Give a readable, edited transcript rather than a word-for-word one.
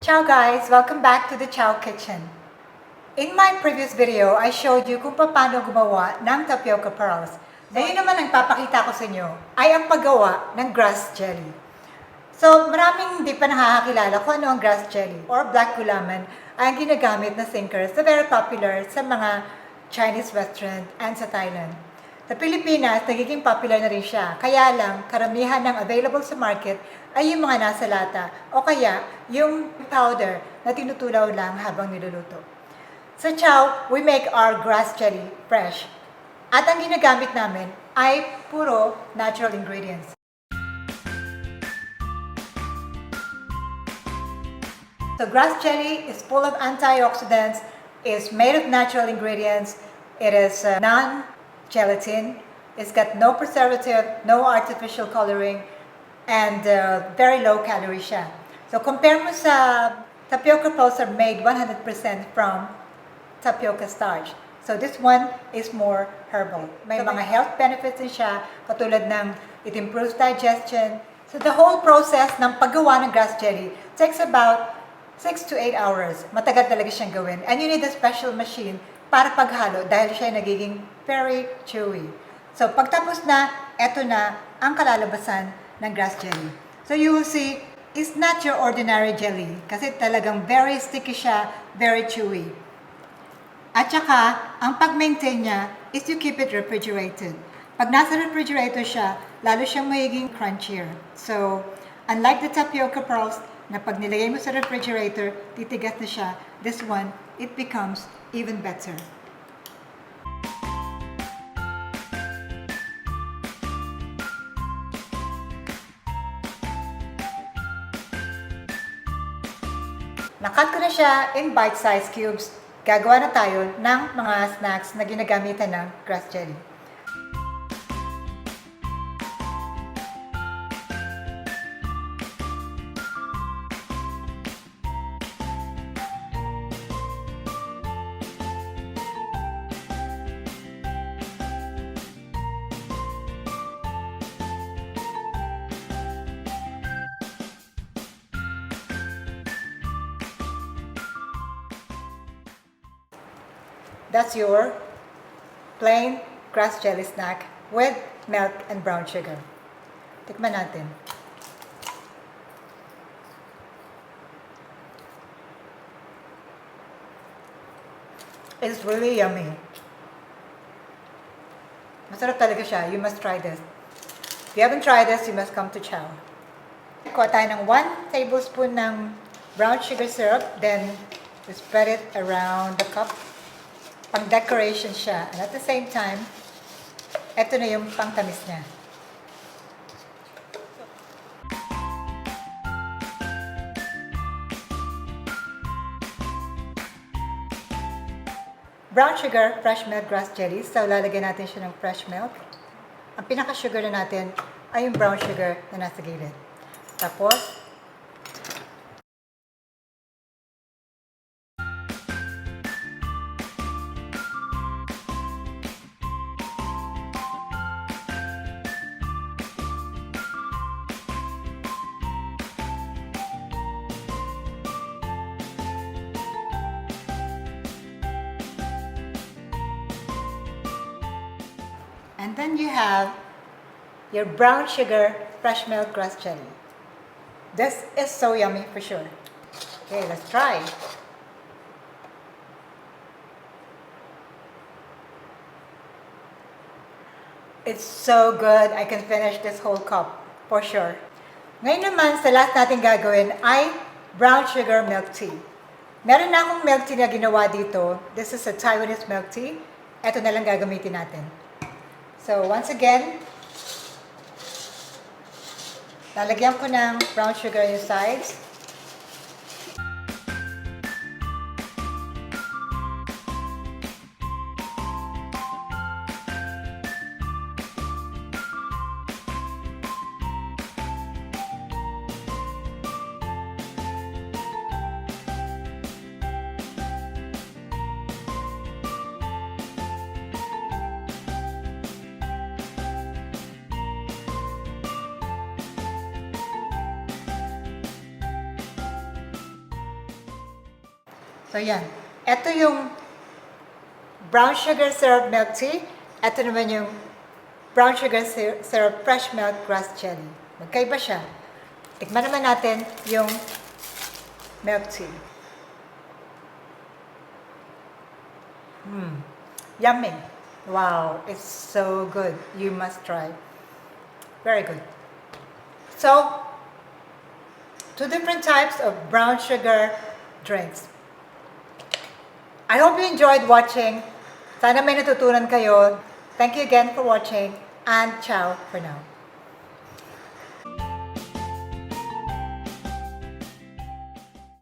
Ciao guys! Welcome back to the Chao Kitchen. In my previous video, I showed you kung paano gumawa ng tapioca pearls. Ngayon naman ang papakita ko sa inyo ay ang paggawa ng grass jelly. So maraming hindi pa nakakakilala kung ano ang grass jelly or black gulaman ay ang ginagamit na sinkers na very popular sa mga Chinese restaurant and sa Thailand. Sa Pilipinas, nagiging popular na rin siya. Kaya lang, karamihan ng available sa market ay yung mga nasa lata o kaya yung powder na tinutulaw lang habang niluluto. Sa Chao, we make our grass jelly fresh. At ang ginagamit namin ay puro natural ingredients. So grass jelly is full of antioxidants, is made of natural ingredients, it is non-gelatin, it's got no preservative, no artificial coloring, and very low calorie siya. So compare mo sa tapioca pearls are made 100% from tapioca starch. So this one is more herbal. May mga health benefits din siya, katulad ng it improves digestion. So the whole process ng paggawa ng grass jelly takes about 6 to 8 hours. Matagal talaga siyang gawin. And you need a special machine para paghalo dahil siya nagiging very chewy. So pagtapos na, eto na ang kalalabasan ng grass jelly. So you will see, it's not your ordinary jelly kasi talagang very sticky siya, very chewy. At saka, ang pag-maintain niya is you keep it refrigerated. Pag nasa refrigerator siya, lalo siyang magiging crunchier. So, unlike the tapioca pearls, na pag nilagay mo sa refrigerator, titigas na siya. This one, it becomes even better. Nakat ko na siya in bite-sized cubes. Gagawa na tayo ng mga snacks na ginagamitan ng grass jelly. That's your plain grass jelly snack with milk and brown sugar. Tikman natin. It's really yummy. Masarap talaga siya. You must try this. If you haven't tried this, you must come to Chao. Kuha tayo ng 1 tablespoon ng brown sugar syrup. Then, we spread it around the cup. Pang-decoration siya. And at the same time, eto na yung pang-tamis niya. Brown sugar, fresh milk grass jelly. So, lalagyan natin siya ng fresh milk. Ang pinaka-sugar na natin ay yung brown sugar na nasa gilid. Tapos, and then you have your brown sugar fresh milk grass jelly. This is so yummy for sure. Okay, let's try. It's so good. I can finish this whole cup for sure. Ngayon naman, sa last natin gagawin ay brown sugar milk tea. Meron na akong milk tea na ginawa dito. This is a Taiwanese milk tea. Ito na lang gagamitin natin. So, once again, lalagyan ko ng brown sugar yung sides. So yan. Ito yung brown sugar syrup milk tea. Ito naman yung brown sugar syrup fresh milk grass jelly. Magkaiba siya. Tikman naman natin yung milk tea. Yummy. Wow, it's so good. You must try. Very good. So, 2 different types of brown sugar drinks. I hope you enjoyed watching. Sana may natutunan kayo. Thank you again for watching, and ciao for now.